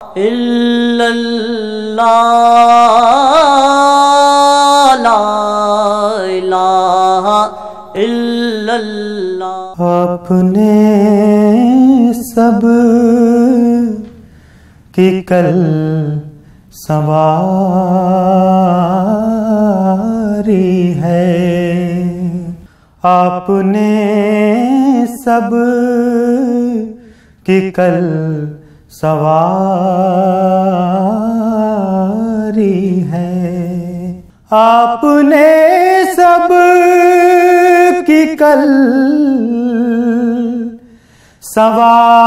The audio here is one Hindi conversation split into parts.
इल्लल्लाह ला इलाहा इल्लल्लाह। अपने सब की कल सवारी है, आपने सब की कल सवारी है, आपने सब की कल सवारी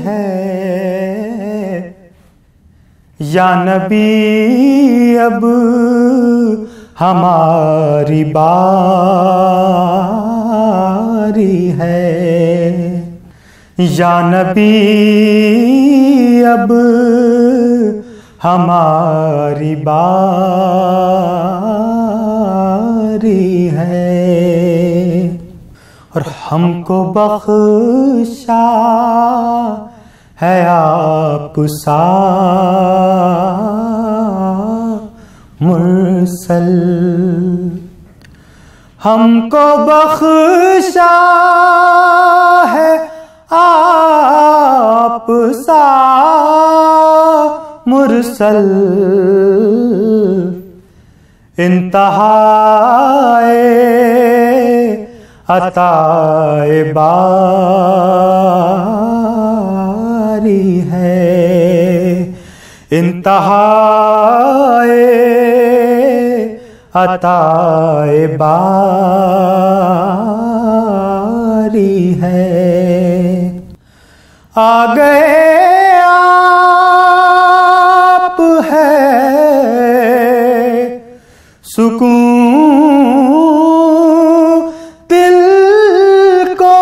है। या नबी अब हमारी बारी है, या नबी अब हमारी बारी है। और हमको बख्शा है आप सा मुरसल, हमको बख्शा है आप सा मुरसल। इंतहाए अताए बारी है, इंतहाए अताए बारी है। आ गए आप है सुकून दिल को,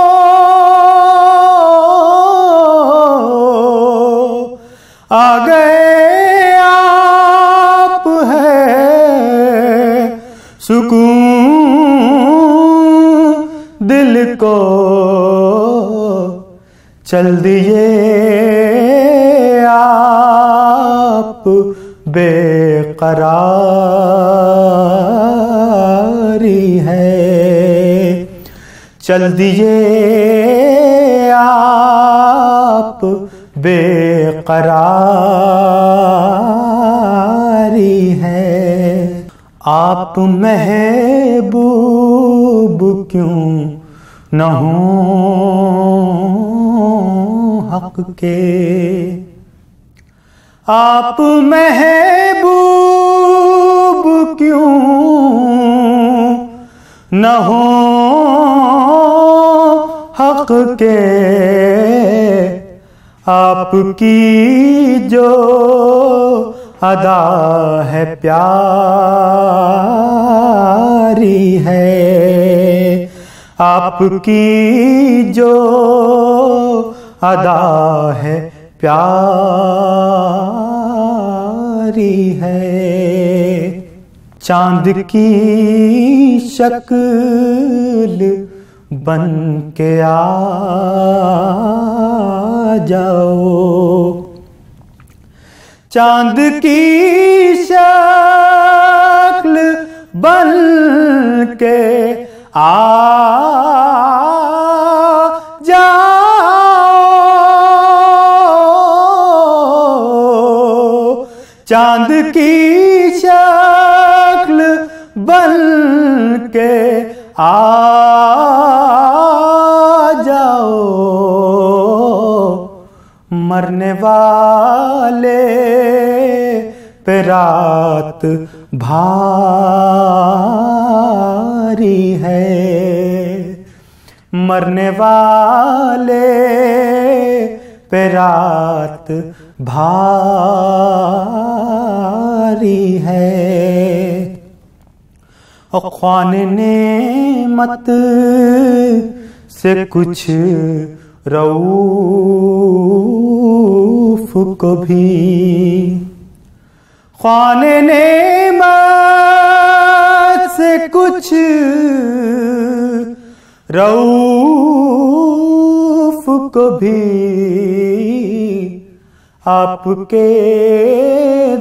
आ गए आप है सुकून दिल को। चल दिए आप बेकरारी है, चल दिए आप बेकरारी है। आप महबूब क्यों न हों हक के, आप महबूब क्यों न हों हक के। आपकी जो अदा है प्यारी है, आपकी जो अदा है प्यारी है। चांद की शक्ल बन के आ जाओ, चांद की शक्ल बन के आ जाओ, चांद की शक्ल बन के आ जाओ। मरने वाले पे रात भारी है, मरने वाले पे रात भारी है। और ख्वाने नेमत से कुछ रऊफ को भी, ख्वाने नेमत से कुछ रऊफ को भी आपके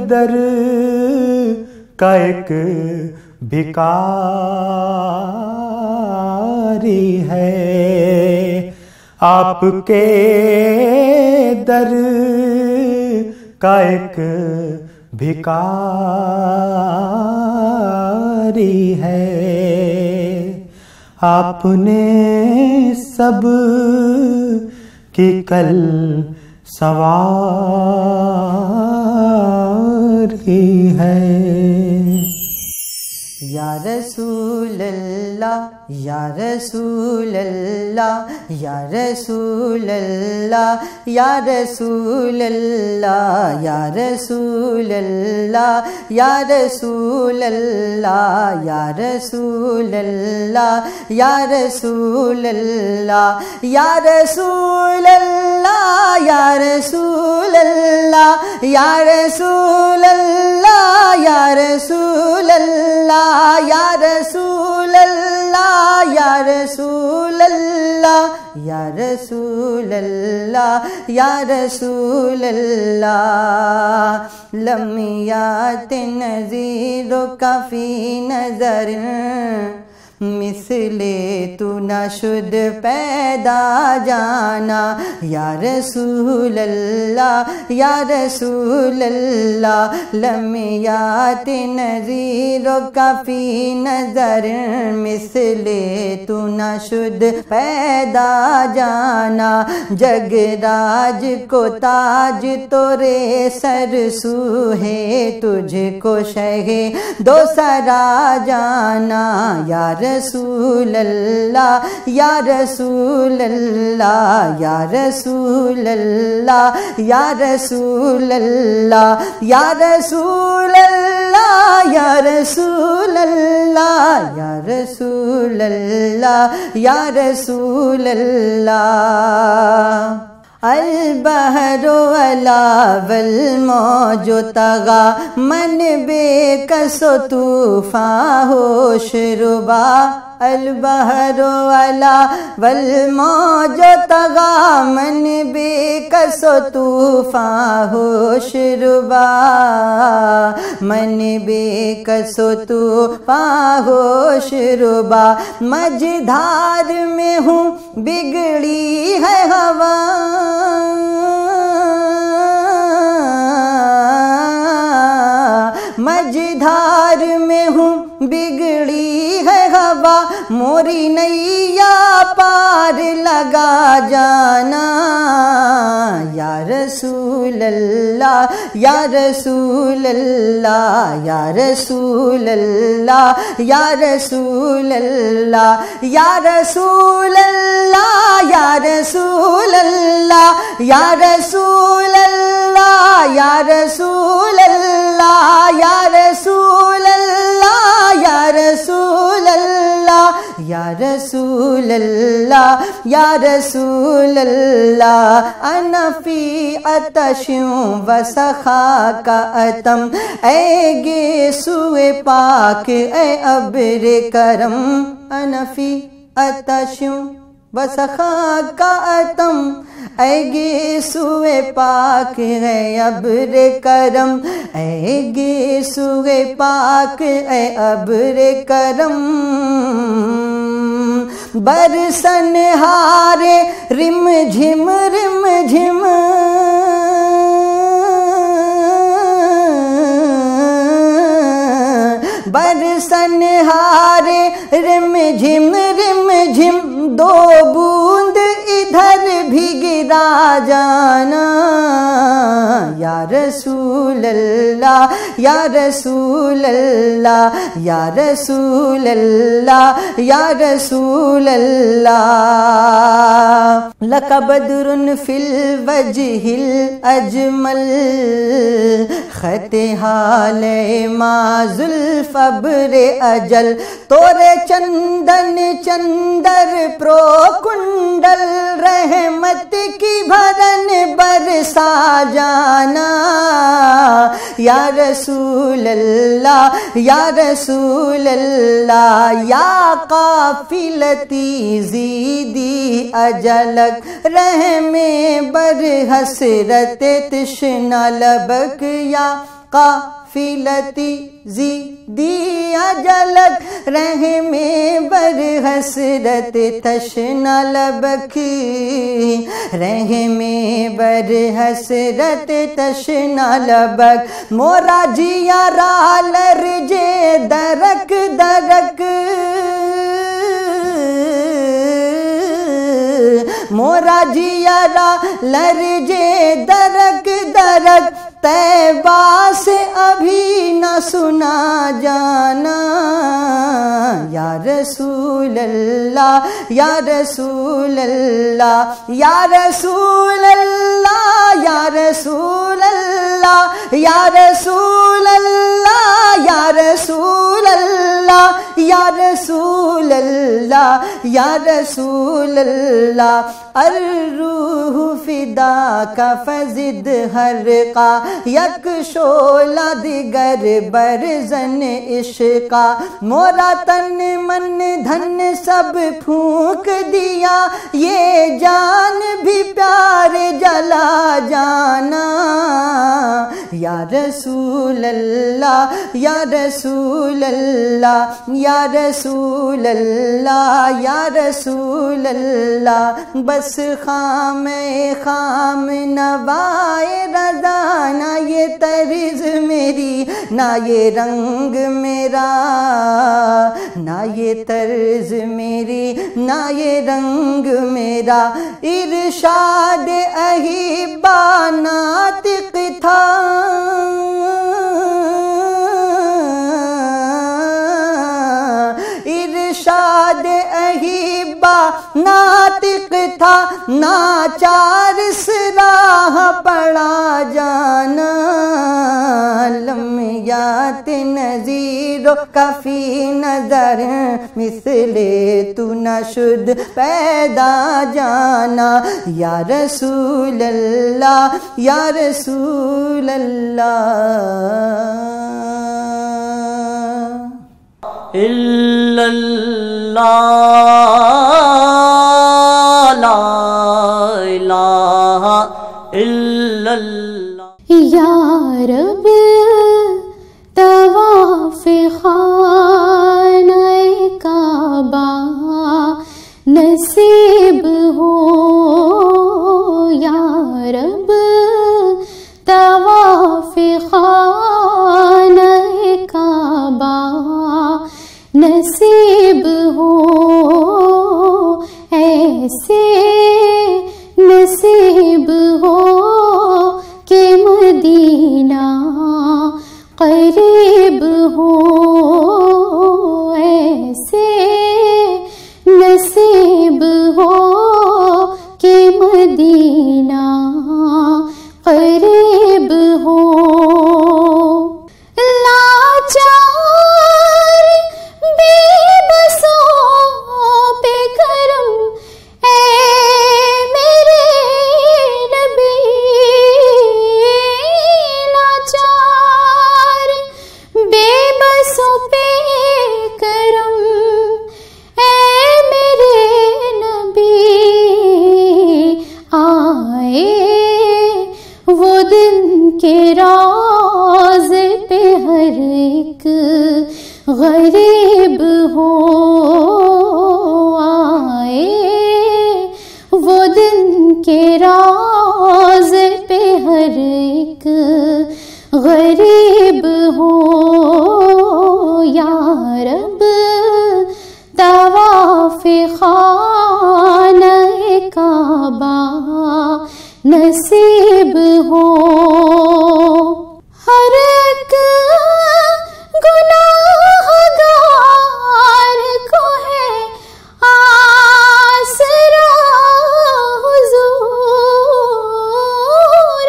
दर का एक भिखारी है, आपके दर का एक भिखारी है। आपने सब की कल सवारी है। या रसूल अल्लाह, या रसूल अल्लाह, या रसूल अल्लाह, या रसूल अल्लाह, या रसूल अल्लाह, या रसूल अल्लाह, या रसूल अल्लाह, या रसूल अल्लाह, या रसूल अल्लाह, या रसूल अल्लाह, या रसूल अल्लाह, या रसूल अल्लाह, या रसूल अल्लाह, या रसूल अल्लाह, या रसूल अल्लाह, या रसूल अल्लाह। लम्यात नज़ीरो काफ़ी नज़र मिसले तू न शुद्ध पैदा जाना। या रसूल अल्लाह, या रसूल अल्लाह, लम्यात नज़ीरो काफ़ी नज़र मिसले तू न शुद्ध पैदा जाना। जगराज को ताज तोरे सर सूहे तुझको शहे दो सरा जाना। या रसूल अल्लाह, या रसूल अल्लाह, या रसूल अल्लाह, या रसूल अल्लाह, या रसूल अल्लाह, या रसूल अल्लाह, या रसूल अल्लाह, या रसूल अल्लाह। अल बहरो अला वल मौजो तगा मन बेकसो तूफ़ान होश रुबा। अल बहरो अला वल मौजो तगा मन बेकसो तूफ़ान होश रुबा। मन बेकसो तूफ़ान होश रुबा। मझधार में हूँ बिगड़ी है हवा। मझधार में हूँ बिगड़ी है हवा। मोरी नैया पार लगा जाना। या रसूल अल्लाह, या रसूल अल्लाह, या रसूल अल्लाह, या रसूल अल्लाह, या रसूल अल्लाह, या रसूल अल्लाह, या रसूल अल्लाह, या रसूल अल्लाह, या रसूल अल्लाह, या रसूल अल्लाह, या रसूल अल्लाह, या रसूल अल्लाह। अनफी अतशूं वसखा का अतम ऐ गेसुए पाक ऐ अब्र करम। अनफी अतशूं वसखा का अतम ऐ गेसुए पाक है अब्र करम। ऐ गेसुए पाक ऐ अब्र करम। बरसन हारे रिम झिम रिम झिम। बरसन हारे रिम झिम दो बूंद इधर भी गिरा जाना। या रसूल अल्लाह, या रसूल अल्लाह, या रसूल अल्लाह, या रसूल अल्लाह। लक बदरुन फिल वजहिल अजमल खते हाले माजुल फब्रे अजल। तोरे चंदन चंदर प्रो कुंडल रहमत की भरन बरसा जाना। या रसूल अल्लाह या रसूल अल्लाह। या काफिलती ज़ीदी अजलक रहमे बर हसरत तशना लबक। या काफिलती ज़ीदी अजलक रहमे बर हसरत तशना लबक। रहमे बर हसरत तशना लबक। मोरा जिया रालर जे दरक दरक। मोरा जिया लरजे दरक दरक। तैबा से अभी न सुना जाना। या रसूल अल्लाह या रसूल अल्लाह या रसूल अल्लाह या रसूल अल्लाह या रसूल अल्लाह या रसूल अल्लाह या रसूल अल्लाह या रसूल अल्लाह। अर्रूह फिदा का फजिद हर का यक शोला दिगर बरजन इश्का। मोरा तन मन धन सब फूंक दिया ये जान भी प्यार जला जाना। या रसूल अल्लाह या रसूल अल्लाह या रसूल अल्लाह या रसूल अल्लाह। बस खाम खाम नवाए रज़ा। ना ये तर्ज मेरी ना ये रंग मेरा। ना ये तर्ज मेरी ना ये रंग मेरा। इरशाद अहिबा नातिक था। इरशाद अहिबा नातिक था। नाचार सराह पड़ा जाना। लम्यात नज़ीरो काफ़ी नज़र मिसले तू न शुद्ध पैदा जाना। या रसूल अल्लाह या रसूल अल्लाह। ला इलाहा इल्लल्लाह। या रब तवाफ़ ख़ाने काबा नसीब हो। या रब तवाफ़ ख़ाने काबा नसीब हो। ऐसे नसीब हो कि मदीना करीब हो। ऐसे नसीब हो कि मदीना करीब हो। लाचार बेबसों पे करम मेरे नबी। लाचार बेबसों पे करम मेरे नबी। आए वो दिन के राज पे हर एक गरीब हो। आए वो दिन के राज पे हर एक गरीब हो। या रब तवाफ़ ख़ाने काबा नसीब हो। हर एक गुनाहगार को है आसरा हुज़ूर।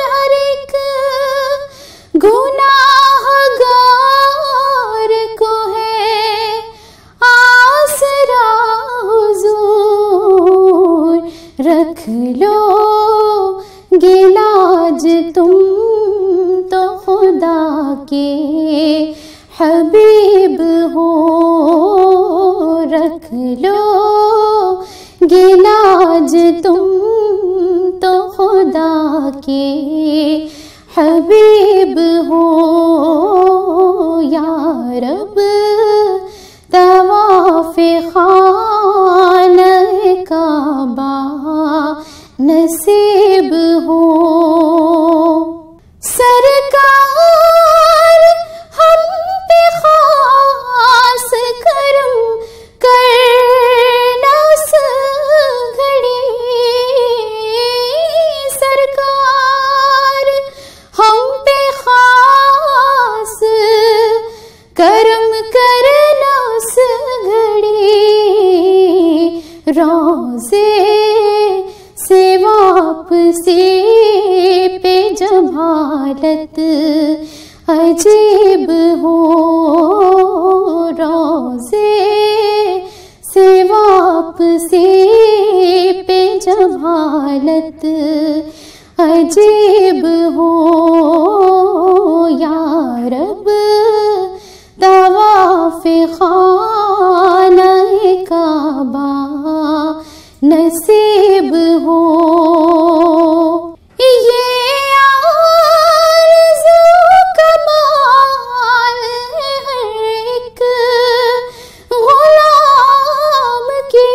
हर एक गुनाहगार को है आसरा हुज़ूर। रख लो गिलाज तुम तो खुदा के हबीब हो, रख लो गिलाज तुम तो खुदा के हबीब हो। या रब तवाफ़े खाना काबा नसीब हो। सरकार हम पे खास करम करना घड़ी, सरकार हम पे खास करम करना घड़ी। रोज़े से वापसी पे जब हालत अजीब हो, रोज़े से वापसी पे जब हालत अजीब हो। या रब तवाफ़े खाना काबा नसीब हो। ये आरज़ू कमाल है हर एक गुलाम की,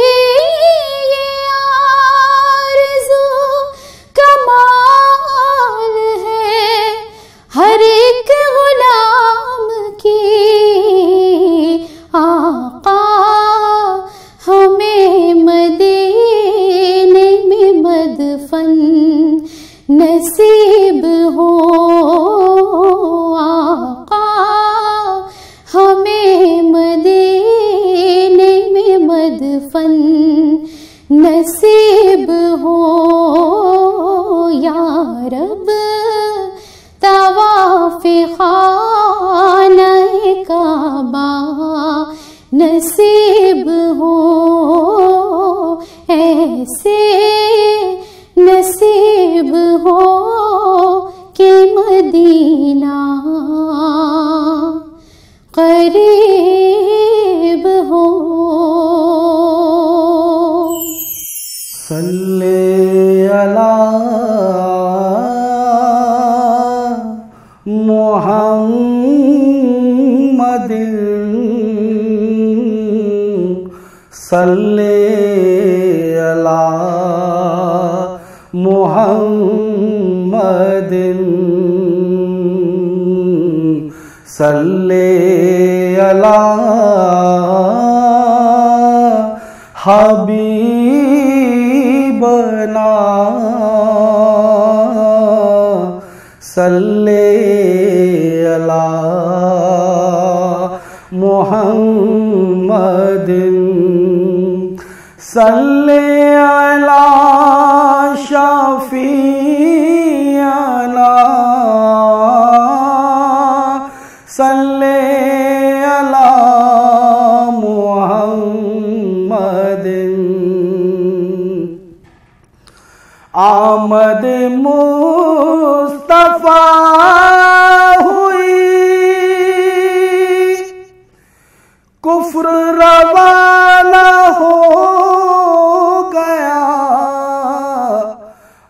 ये आरज़ू कमाल है हर एक गुलाम की। आका हमें मदीने में मदफन नसीब हो। आका हमें मदीने में मदफन नसीब हो। या रब तवाफ़े खाना काबा नसीब हो। ऐसे नसीब हो कि मदीना करीब हो। सल्ले अला मुहम्मदिन, सल्ले अला मुहम्मदिन, सल्ले अला हबीबना, सल्ले अला मुहम्मदिन, सल्ले अला शाफियाना, सल्ले अला मुहम्मदिन। आमद मुस्तफा हुई, कुफ्र रवाना हो गया।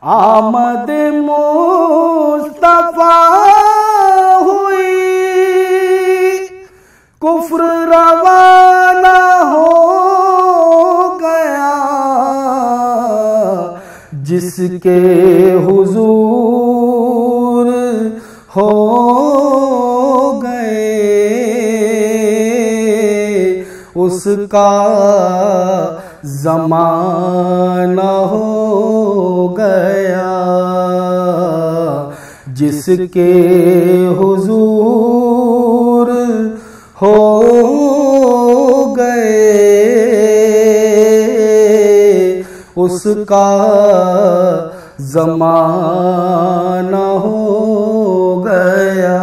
आमद मुस्तफा हुई, कुफ्र रवाना हो गया। जिसके हुजूर हो गए, उसका ज़माना हो गया। जिसके हुजूर हो गए, उसका ज़माना हो गया।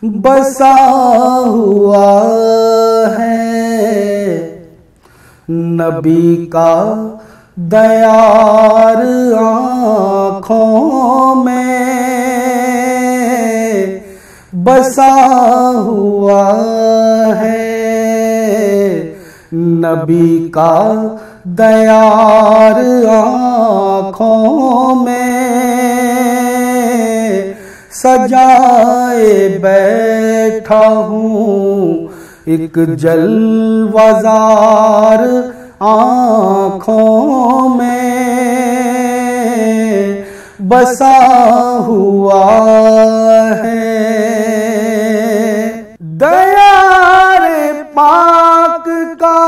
बसा हुआ है नबी का दयार आँखों में बसा हुआ है नबी का दयार आँखों में सजाए बैठा हूँ एक जलवाजार आँखों में बसा हुआ है दयार पाक का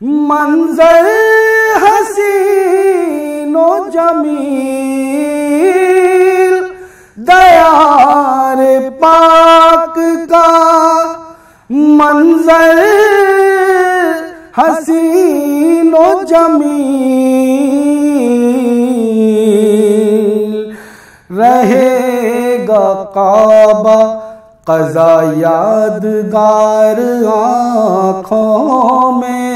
मंजर हसीनो जमील दयार पाक का मंजर हसीनो जमील रहेगा काबा क़ज़ा यादगार आँखों में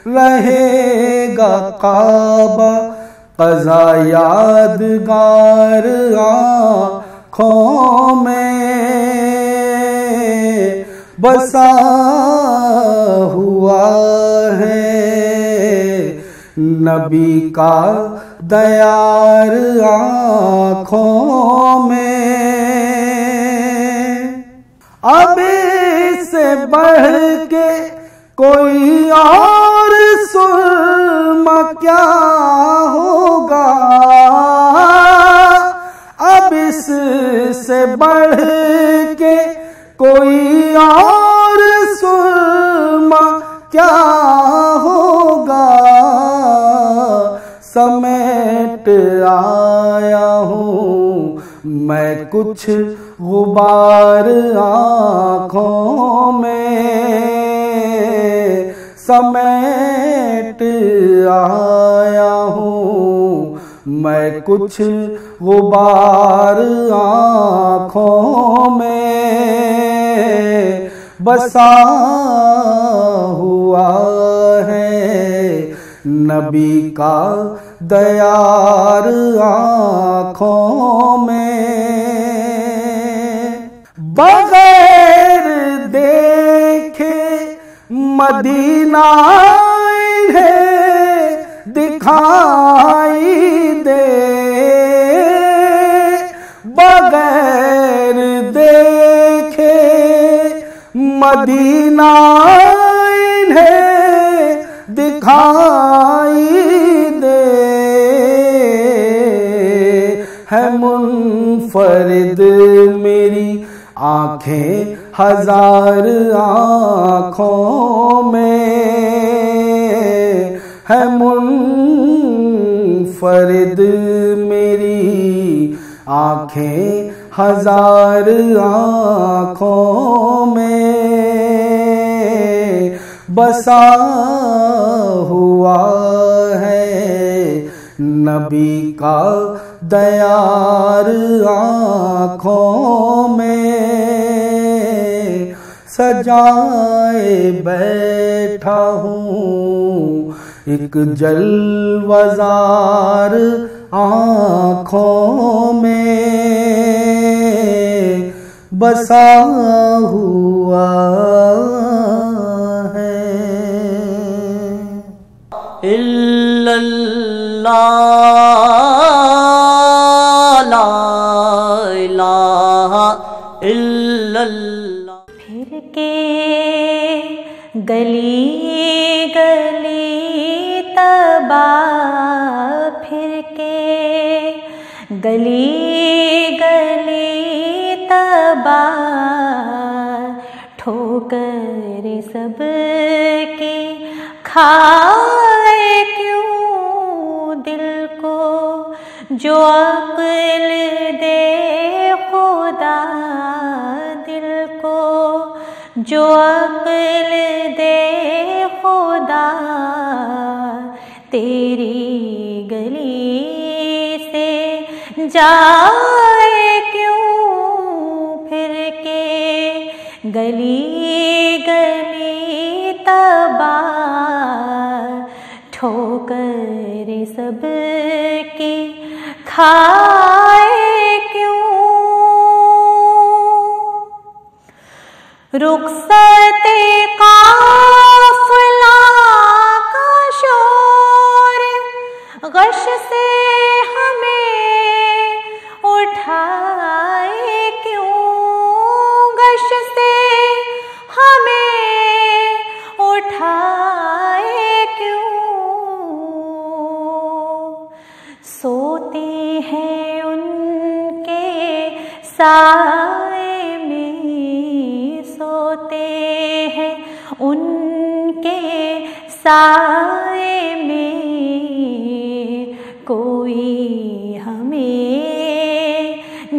रहेगा काबा क़ज़ा यादगार आँखों में बसा हुआ है नबी का दयार आँखों में। अब इससे बढ़ के कोई और सुरमा क्या होगा, अब इससे बढ़ के कोई और सुरमा क्या होगा। समेट आया हूँ मैं कुछ गुबार आँखों में, समेट आया हूँ मैं कुछ गुबार आँखों में बसा हुआ है नबी का दयार आँखों में। बगैर देखे मदीना इन्हें दिखाई दे, बगैर देखे मदीना इन्हें दिखाई दे। है मुनफरिद मेरी आँखें हजार आँखों में, है मुनफरिद मेरी आँखें हजार आँखों में बसा हुआ है नबी का दयार आँखों में। सजाए बैठा हूँ एक जलवज़ार आँखों में बसा हुआ है। ला इलाहा इल्लल्लाह। फिर के गली गली तबा, फिर के गली गली तबा, ठोकर सब की खाए क्यों दिल को जो अक्ल दे खुदा, दिल को जो अक्ल दे खुदा। तेरी गली से जाए क्यों फिर के गली गली तबा, ठोकर सब की खाए क्यों। रुखसते काफिला का शोर गश से हमें उठाए क्यों। गश से हमें उठाए क्यों। सोते हैं उनके साए में, सोते हैं उनके साए में, कोई हमें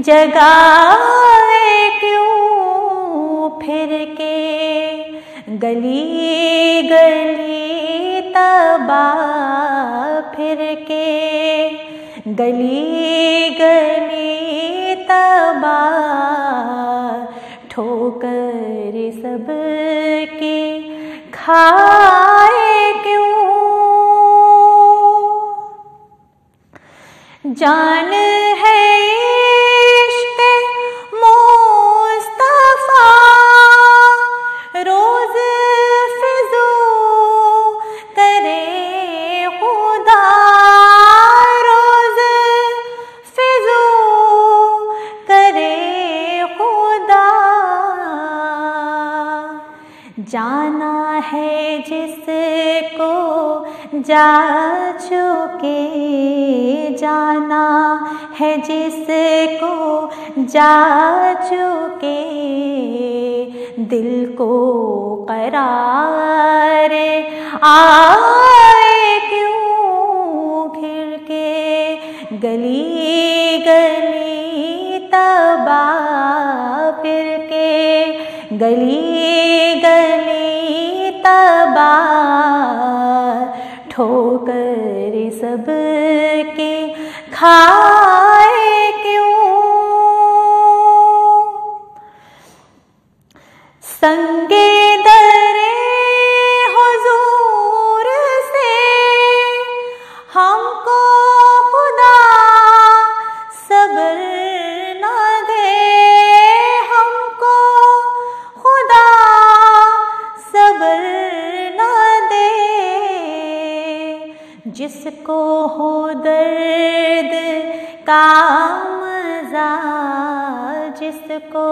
जगाए क्यों। फिर के गली गली तबा, फिर के गली गली तबा, ठोकर सब की खाए क्यों। जान है इश्क मुस्तफा रोज फिजू करे खुदा, रोज फिजू करे खुदा। जाना है जिसको जा चुके, जाना है जिसको जा चुके, दिल को करार आए क्यों। खिड़ के गली गली तबा, फिर के गली गली तबा, ठोकर सब के खाए क्यों। संगे दरे हुजूर से हमको खुदा सब्र न दे, हमको खुदा सब्र न दे। जिसको हो दर्द का मज़ा, जिसको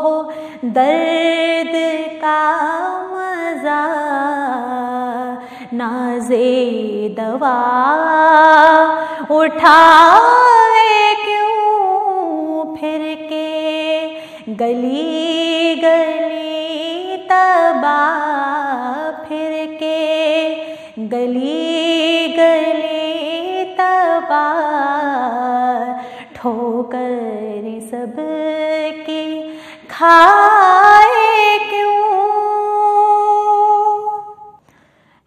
हो दर्द का मज़ा, नाज़े दवा उठाए क्यों। फिर के गली गली तबा, फिर के गली गली तबा, ठोकर सब की खाए क्यों।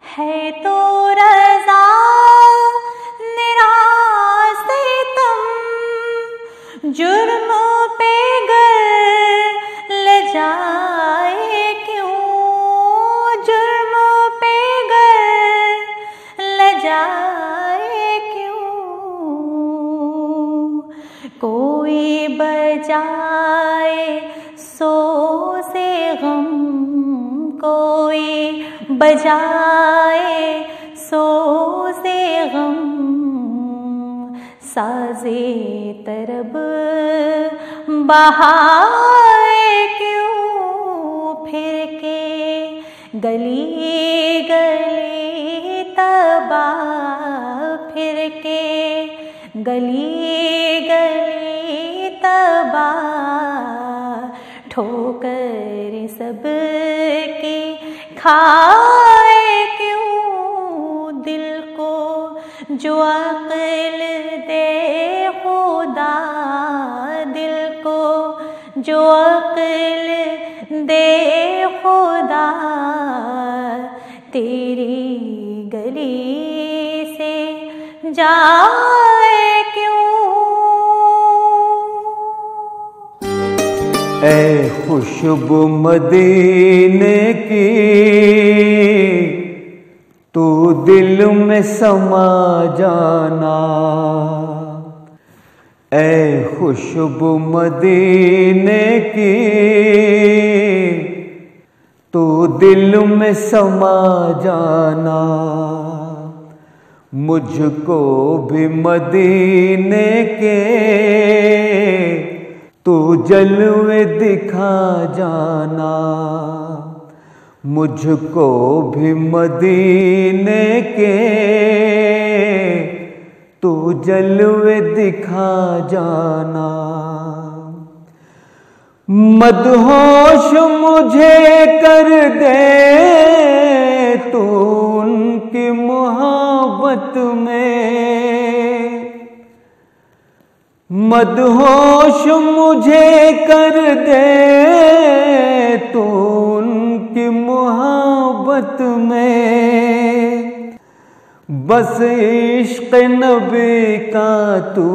है तो रज़ा निराश सितम, जुर्म पे गर ले जाए क्यों। जुर्म पे गर ले जाए क्यों। कोई बजाए सो से गम, कोई बजाए सो से गम, साज़े तरब बहाए क्यों। फिर के गली गली तबा, फिर के गली गली तबा, ठोकर सब की खाए क्यों। दिल को जो अक्ल दे खुदा, दिल को जो अक्ल दे खुदा, तेरी गली से जाए क्यों। ऐ खुशबू मदीने की तू दिल में समा जाना। ऐ खुशबू मदीने की तू दिल में समा जाना। मुझको भी मदीने के तू जलवे दिखा जाना। मुझको भी मदीने के तू जलवे दिखा जाना। मदहोश मुझे कर दे तू उनकी मोहब्बत में। मदहोश मुझे कर दे तू उनकी मोहब्बत में। बस इश्क नबी का तू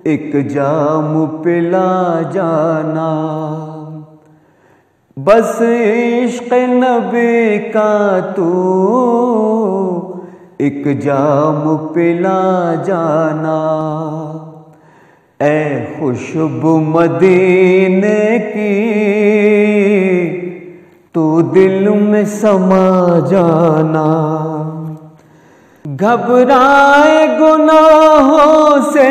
एक जाम पिला जाना। बस इश्क नबी का तू एक जाम पिला जाना। ऐ खुशबू मदीने की तू दिल में समा जाना। घबराए गुनाहों से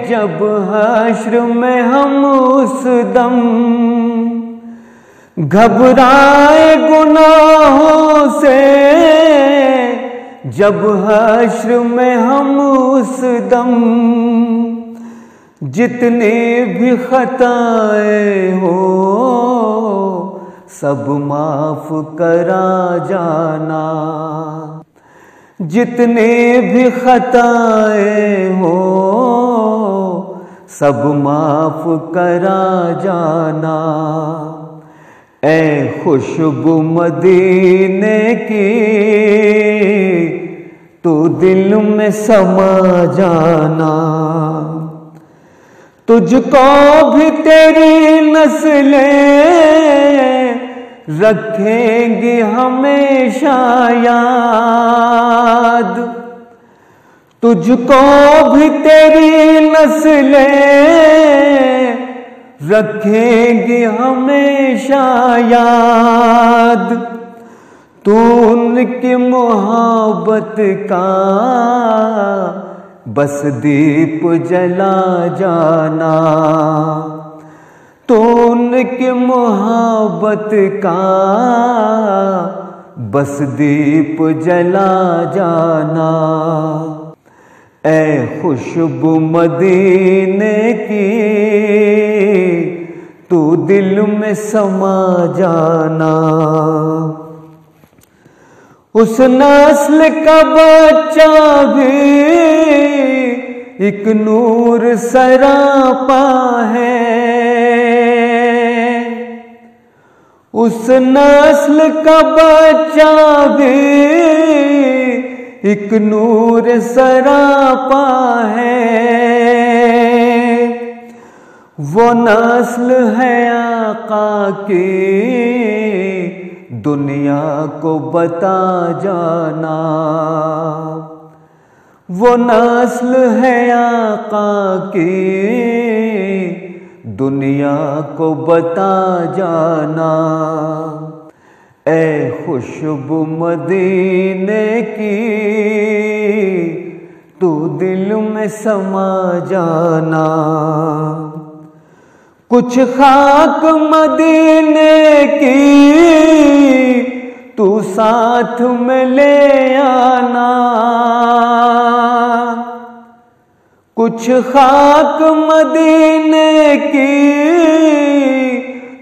जब हश्र में हम उस दम। घबराए गुनाहों से जब हश्र में हम उस दम। जितनी भी खताएं हो सब माफ करा जाना। जितनी भी खताएं हो सब माफ करा जाना। ऐ खुशबू मदीने की तू दिल में समा जाना। तुझको भी तेरी नस्लें रखेंगी हमेशा याद। तुझको भी तेरी नस्लें रखेंगी हमेशा याद। तू उनकी मोहब्बत का बस दीप जला जाना। तू उनकी मोहब्बत का बस दीप जला जाना। ऐ खुशबू मदीने की तू दिल में समा जाना। उस नस्ल का बच्चा भी एक नूर सरापा है। उस नस्ल का बच्चा भी एक नूर सरापा है। वो नस्ल है आका की दुनिया को बता जाना। वो नस्ल है आका की दुनिया को बता जाना। ऐ खुशबू मदीने की तू दिल में समा जाना। कुछ खाक मदीने की तू साथ में ले आना। कुछ खाक मदीने की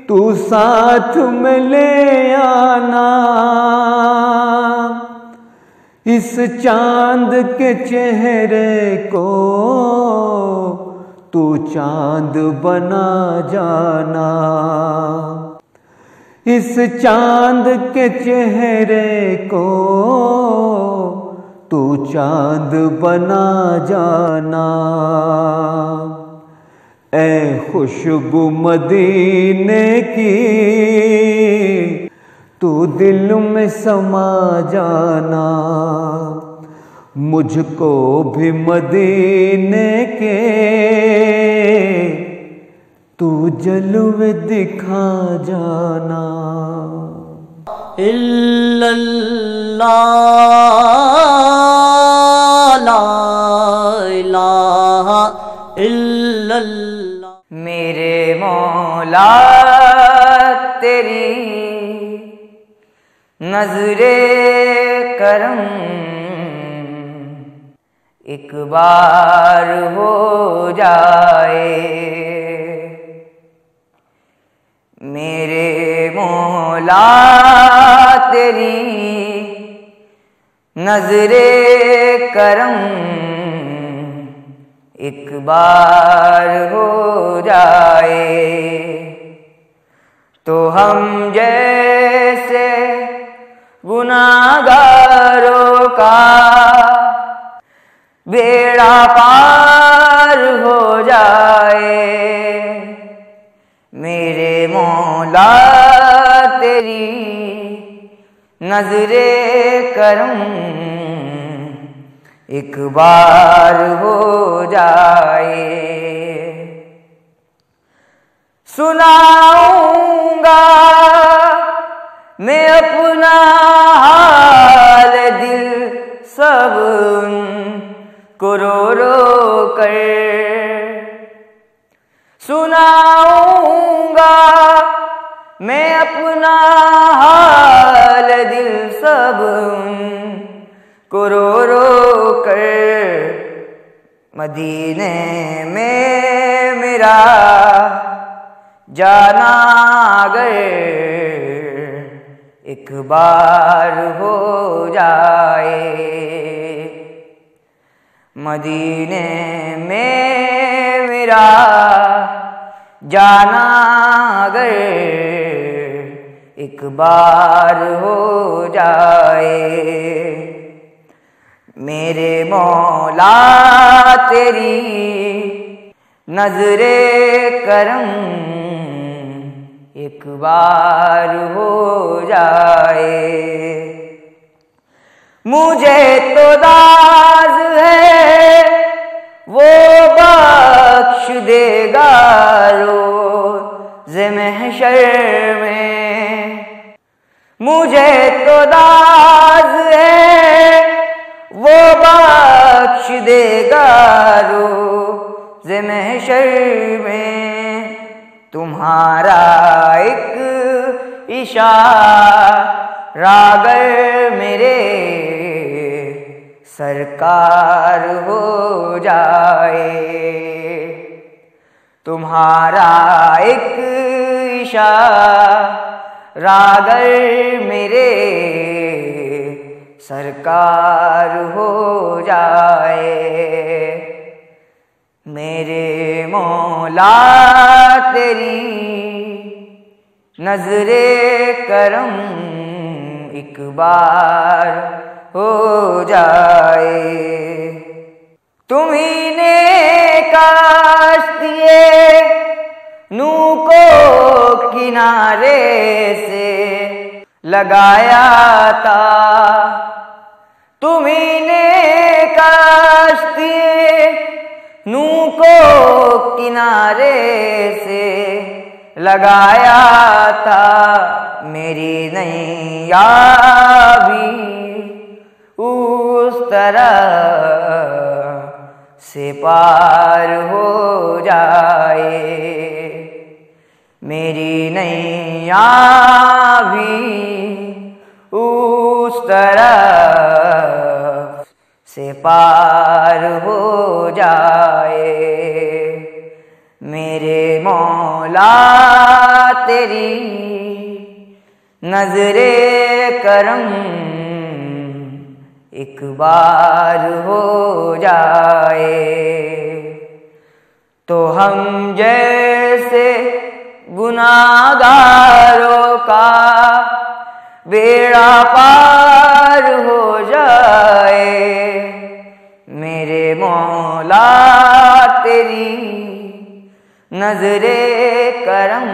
तू साथ में ले आना। इस चांद के चेहरे को तू चांद बना जाना। इस चांद के चेहरे को तू चांद बना जाना। ऐ खुशबू मदीने की तू दिल में समा जाना, मुझको भी मदीने के तू जलवे दिखा जाना। इल्लल्लाह ला इलाहा इल्लल्लाह। मेरे मौला तेरी नजरे करम एक बार हो जाए। मेरे मौला तेरी नजरे करम एक बार हो जाए तो हम जैसे गुनाहगारों का बेड़ा पार हो जाए। मेरे मौला तेरी नजरे करम एक बार हो जाए। सुनाऊंगा मैं अपना हाल दिल सब को रो रो कर। सुनाऊंगा मैं अपना हाल दिल सब को रो रो कर। मदीने में मेरा जाना अगर एक बार हो जाए। मदीने में मेरा जाना अगर एक बार हो जाए। मेरे मौला तेरी नजरे करम एक बार हो जाए। मुझे तो दाज है वो बख्श देगा रोज़े महशर में। मुझे तो दाज है वो बख्श देगा रोज़े महशर में। तुम्हारा एक इशारा अगर मेरे सरकार हो जाए। तुम्हारा एक इशारा अगर मेरे सरकार हो जाए। मेरे मौला तेरी नजरे करम एक बार हो जाए। तुम्ही ने काश्तिए नू को किनारे से लगाया था। तुम्ही ने काश्तिए नू को किनारे से लगाया था। मेरी नैया भी उस तरह से पार हो जाए। मेरी नैया भी उस तरह से पार हो जाए। मेरे मौला तेरी नजरे करम एक बार हो जाए तो हम जैसे गुनाहगारों का बेड़ा पार हो जाए। मेरे मौला तेरी नजरे करम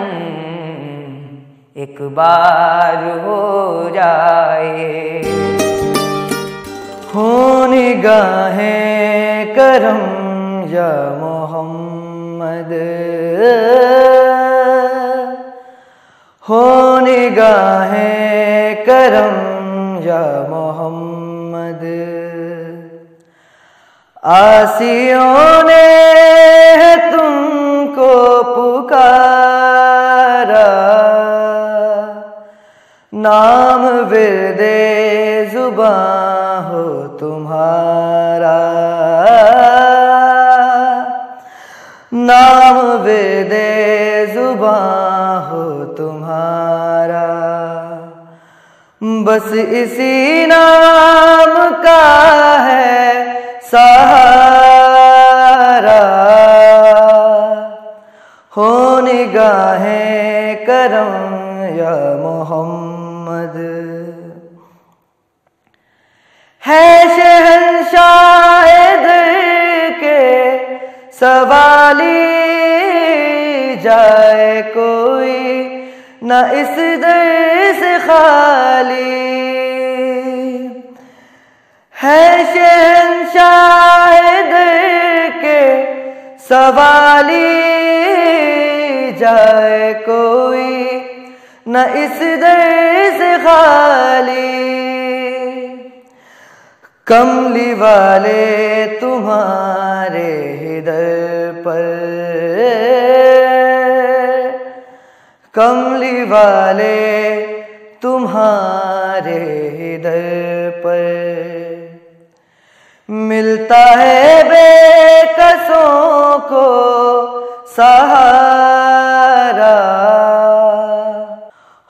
एक बार हो जाए। हो निगाहें करम या मोहम्मद, हो निगाहें करम या मोहम्मद। आसियों ने तुमको पुकारा, नाम विर्दे जुबां हो तुम्हारा, नाम विर्दे जुबां हो तुम्हारा। बस इसी नाम का है सहारा, हो निगाहें करम या मोहम्मद। है शहंशाह दर के सवाली जाए कोई, न इस दर से खाली। है शहंशाह दर के सवाली जाए कोई, न इस दर से खाली। कमली वाले तुम्हारे दर पर, कमली वाले तुम्हारे दर पर। मिलता है बेकसों को सहारा,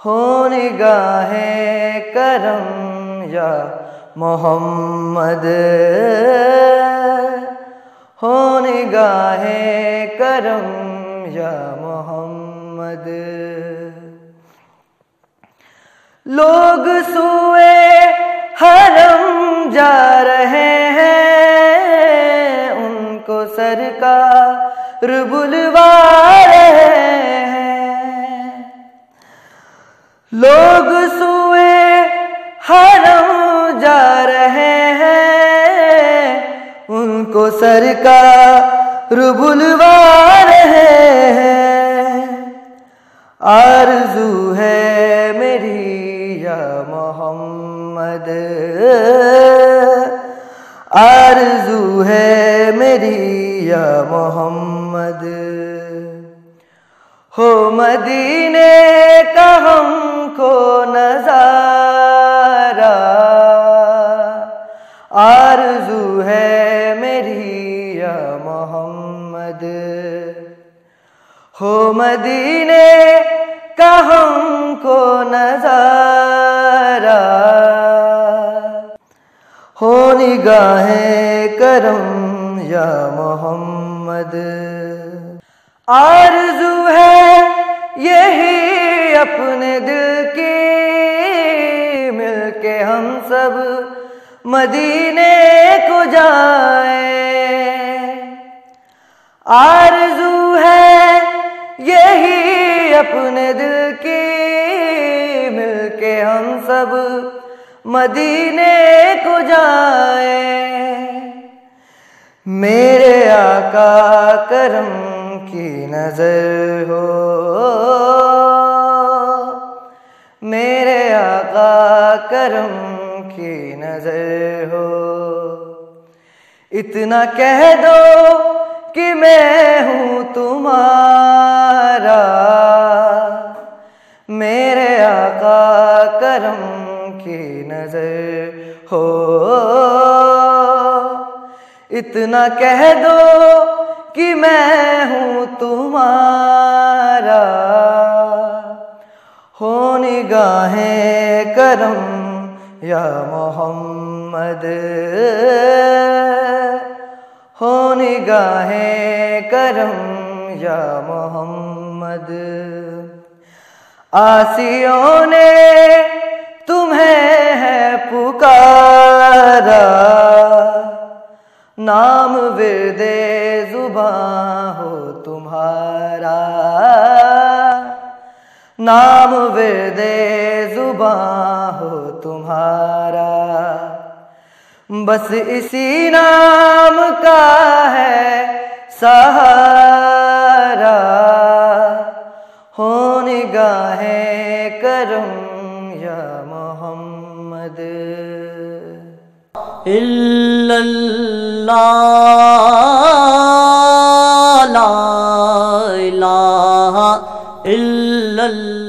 हो निगाहें करम या मोहम्मद, हो निगाहें करम या मोहम्मद। लोग सुए हरम जा रहे हैं, उनको सरकार बुलवा रहे हैं। लोग सुए हरम जा रहे हैं, उनको सरकार बुलवा रहे हैं। आरज़ू है मेरी या मोहम्मद, आरज़ू है मेरी या मोहम्मद। हो मदीने का हमको नज़ारा, आरज़ू है मेरी या मोहम्मद। हो मदीने का हमको नज़ारा, हो निगाहें करम या मोहम्मद। आरज़ू है यही अपने दिल की, मिलके हम सब मदीने को जाएं। आरज़ू है यही अपने दिल की, मिलके हम सब मदीने को जाएं। मेरे आका करम की नजर हो, मेरे आका करम की नजर हो। इतना कह दो कि मैं हूँ तुम्हारा, मेरे आका करम की नजर हो। इतना कह दो कि मैं हूँ तुम्हारा, हो निगाहें करम या मोहम्मद, हो निगाहें करम या मोहम्मद। आसियों ने तुम्हें है पुकारा, नाम विर्दे जुबां हो तुम्हारा, नाम विर्दे जुबां हो तुम्हारा, बस इसी नाम का है सहारा। हो निगाहें करम या मोहम्मद। इल्लल्लाह ला इलाहा इल्लल्लाह।